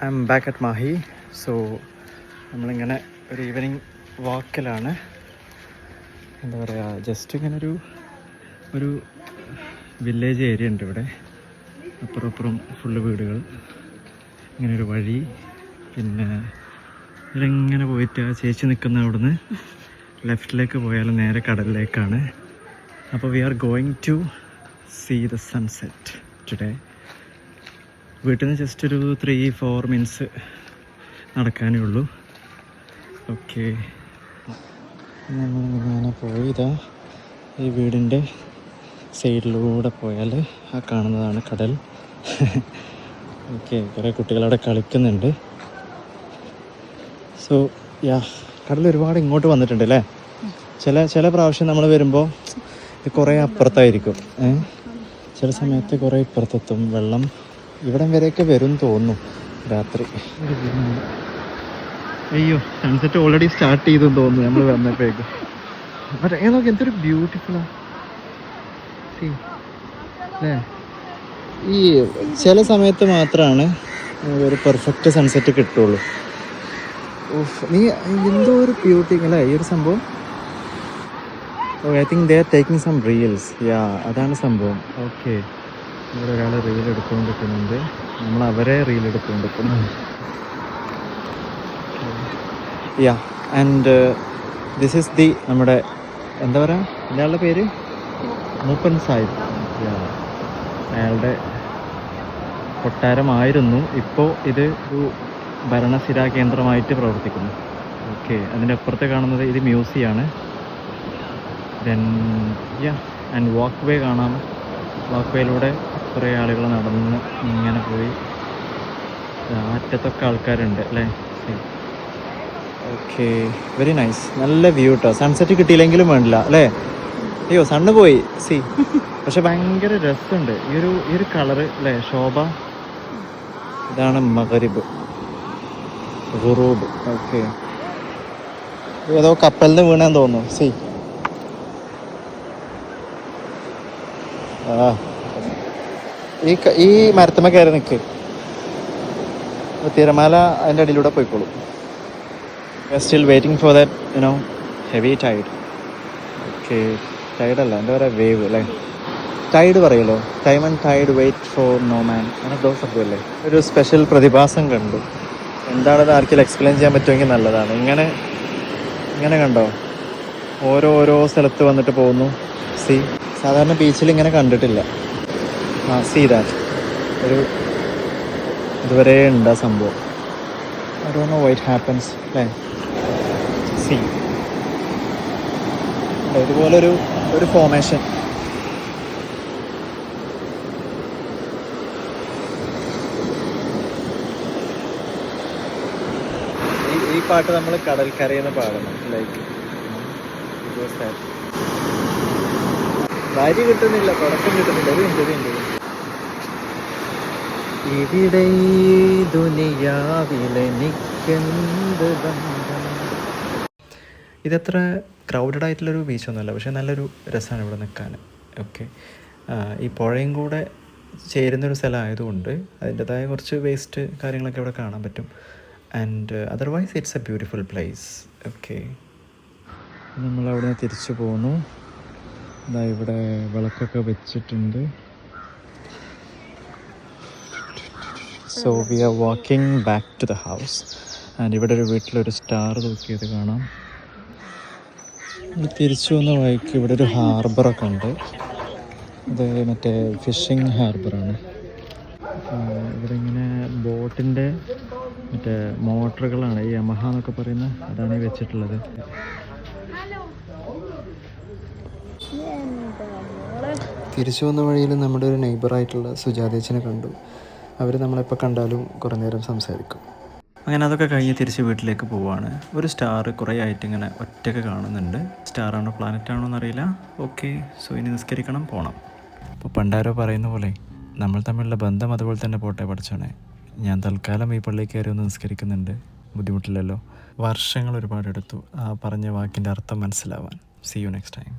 I M back at Mahe. So നമ്മളിങ്ങനെ ഒരു evening വാക്കിലാണ്. എന്താ പറയുക, ജസ്റ്റ് ഇങ്ങനെ ഒരു വില്ലേജ് ഏരിയ ഉണ്ട് ഇവിടെ. അപ്പുറം ഫുള്ള് വീടുകൾ, ഇങ്ങനെ ഒരു വഴി. പിന്നെ ഇതിലിങ്ങനെ പോയിട്ട് ആ ചേച്ചി നിൽക്കുന്ന അവിടുന്ന് ലെഫ്റ്റിലേക്ക് പോയാൽ നേരെ കടലിലേക്കാണ്. അപ്പോൾ we are going to see the sunset today. വീട്ടിൽ നിന്ന് ജസ്റ്റ് ഒരു 3-4 മിനിറ്റ്സ് നടക്കാനേ ഉള്ളൂ. ഓക്കെ, നമ്മളിങ്ങനെ പോയിതാ ഈ വീടിൻ്റെ സൈഡിലൂടെ പോയാൽ ആ കാണുന്നതാണ് കടൽ. ഓക്കെ, കുറേ കുട്ടികളവിടെ കളിക്കുന്നുണ്ട്. സോ കടൽ ഒരുപാട് ഇങ്ങോട്ട് വന്നിട്ടുണ്ട് അല്ലേ. ചില പ്രാവശ്യം നമ്മൾ വരുമ്പോൾ ഇത് കുറേ അപ്പുറത്തായിരിക്കും. ചില സമയത്ത് കുറേ ഇപ്പുറത്തെത്തും വെള്ളം. ഇവിടം വരെയൊക്കെ വരും തോന്നുന്നു രാത്രി. അയ്യോ, സൺസെറ്റ് ഓൾറെഡി സ്റ്റാർട്ട് ചെയ്തെന്ന് തോന്നുന്നു നമ്മൾ വന്നപ്പോഴേക്കും. പക്ഷേ നോക്കി എന്തൊരു ബ്യൂട്ടിഫുള്ളാണ് അല്ലേ. ഈ ചില സമയത്ത് മാത്രമാണ് ഒരു പെർഫെക്റ്റ് സൺസെറ്റ് കിട്ടുള്ളൂ. നീ എന്തോ ഒരു ബ്യൂട്ടി അല്ലേ ഈ ഒരു സംഭവം. I think they are taking some reels. അതാണ് സംഭവം. ഓക്കെ, ഇവിടെ ഒരാൾ റീൽ എടുത്തുകൊണ്ടിരിക്കുന്നുണ്ട്, നമ്മൾ അവരെ റീൽ എടുത്തുകൊണ്ടിരിക്കുന്നു. ആൻഡ് ദിസ് ഈസ് ദി നമ്മുടെ എന്താ പറയുക, ഇയാളുടെ പേര് മൂപ്പൻ സാഹിബ്. അയാളുടെ കൊട്ടാരമായിരുന്നു. ഇപ്പോൾ ഇത് ഒരു ഭരണസിരാ കേന്ദ്രമായിട്ട് പ്രവർത്തിക്കുന്നു. ഓക്കെ, അതിൻ്റെ അപ്പുറത്ത് കാണുന്നത് ഇത് മ്യൂസിയമാണ്. ആൻഡ് വാക്ക് വേ കാണാം. വാക്ക് വേയിലൂടെ കുറേ ആളുകൾ നടന്ന് ഇങ്ങനെ പോയി. അറ്റത്തൊക്കെ ആൾക്കാരുണ്ട് അല്ലേ. Okay, very nice. നല്ല വ്യൂ കേട്ടോ. സൺസെറ്റ് കിട്ടിയില്ലെങ്കിലും വേണ്ടില്ല അല്ലേ. അയ്യോ, സണ്ണ് പോയി പക്ഷെ ഭയങ്കര രസമുണ്ട് ഈ ഒരു കളറ് അല്ലേ, ശോഭ. ഇതാണ് മഗ്രിബ്, ഗുറൂബ്. ഓക്കെ, ഏതോ കപ്പലിൽ നിന്ന് വീണാൻ തോന്നുന്നു. ഈ മരത്തുമ്മ കയറി നിൽക്ക്, തിരമാല അതിൻ്റെ അടിയിലൂടെ പോയിക്കോളും. Still waiting for that heavy tide. Okay, ടൈഡല്ല, എന്താ പറയുക, വേവ് അല്ലേ. ടൈഡ് പറയുമല്ലോ, time and tide wait for no man, അങ്ങനെ ദോസമല്ലേ. ഒരു സ്പെഷ്യൽ പ്രതിഭാസം കണ്ടു. എന്താണെന്ന് ആർക്കെങ്കിലും എക്സ്പ്ലെയിൻ ചെയ്യാൻ പറ്റുമെങ്കിൽ നല്ലതാണ്. ഇങ്ങനെ കണ്ടോ, ഓരോ സ്ഥലത്ത് വന്നിട്ട് പോകുന്നു. സാധാരണ ബീച്ചിൽ ഇങ്ങനെ കണ്ടിട്ടില്ല. സീ ദാറ്റ് ഇതുവരെ ഉണ്ട് ആ സംഭവം. I don't know why it happens അല്ലേ. ഇതുപോലൊരു ഫോർമേഷൻ. ഈ പാട്ട് നമ്മൾ കടൽക്കരയെന്ന് പാടണം. ലൈക്ക് ഭാര്യ കിട്ടുന്നില്ല, തുടക്കം കിട്ടുന്നില്ല. ഇതുണ്ട് ഇവിടെ ദുനിയാവിലെനിക്കെന്ത് ബന്ധം. ഇതത്ര ക്രൗഡഡ് ആയിട്ടുള്ളൊരു ബീച്ചൊന്നുമല്ല, പക്ഷേ നല്ലൊരു രസമാണ് ഇവിടെ നിൽക്കാൻ. ഓക്കെ, ഈ പുഴയും കൂടെ ചേരുന്നൊരു സ്ഥലമായതുകൊണ്ട് അതിൻ്റെതായ കുറച്ച് വേസ്റ്റ് കാര്യങ്ങളൊക്കെ ഇവിടെ കാണാൻ പറ്റും. And otherwise it's a beautiful place. Okay, നമ്മളവിടെ നിന്ന് തിരിച്ചു പോന്നു. ഇവിടെ വിളക്കൊക്കെ വെച്ചിട്ടുണ്ട്. So we are walking back to the house. And ഇവിടെ ഒരു വീട്ടിലൊരു സ്റ്റാർ തൂക്കിയത് കാണാം. തിരിച്ചു വന്ന വഴിക്ക് ഇവിടെ ഒരു ഹാർബറൊക്കെ ഉണ്ട്. ഇത് മറ്റേ ഫിഷിംഗ് ഹാർബറാണ്. ഇവിടെ ഇങ്ങനെ ബോട്ടിൻ്റെ മറ്റേ മോട്ടറുകളാണ്, ഈ യമഹ എന്നൊക്കെ പറയുന്ന അതാണ് ഈ വെച്ചിട്ടുള്ളത്. തിരിച്ചു വന്ന വഴിയിൽ നമ്മുടെ ഒരു നെയ്ബറായിട്ടുള്ള സുജാതേച്ചിനെ കണ്ടു. അവർ നമ്മളെപ്പോൾ കണ്ടാലും കുറേ നേരം സംസാരിക്കും. അങ്ങനെ അതൊക്കെ കഴിഞ്ഞ് തിരിച്ച് വീട്ടിലേക്ക് പോവുകയാണ്. ഒരു സ്റ്റാർ കുറേ ആയിട്ട് ഇങ്ങനെ ഒറ്റയ്ക്ക് കാണുന്നുണ്ട്. സ്റ്റാറാണോ പ്ലാനറ്റാണോ എന്നറിയില്ല. ഓക്കെ, സോ ഇനി നിസ്കരിക്കണം, പോകണം. അപ്പോൾ പണ്ടാരോ പറയുന്ന പോലെ നമ്മൾ തമ്മിലുള്ള ബന്ധം അതുപോലെ തന്നെ പോട്ടെ പഠിച്ചോണേ. ഞാൻ തൽക്കാലം ഈ പള്ളിയിൽ കയറി ഒന്ന് നിസ്കരിക്കുന്നുണ്ട്. ബുദ്ധിമുട്ടില്ലല്ലോ. വർഷങ്ങൾ ഒരുപാടെടുത്തു ആ പറഞ്ഞ വാക്കിൻ്റെ അർത്ഥം മനസ്സിലാവാൻ. See you next time.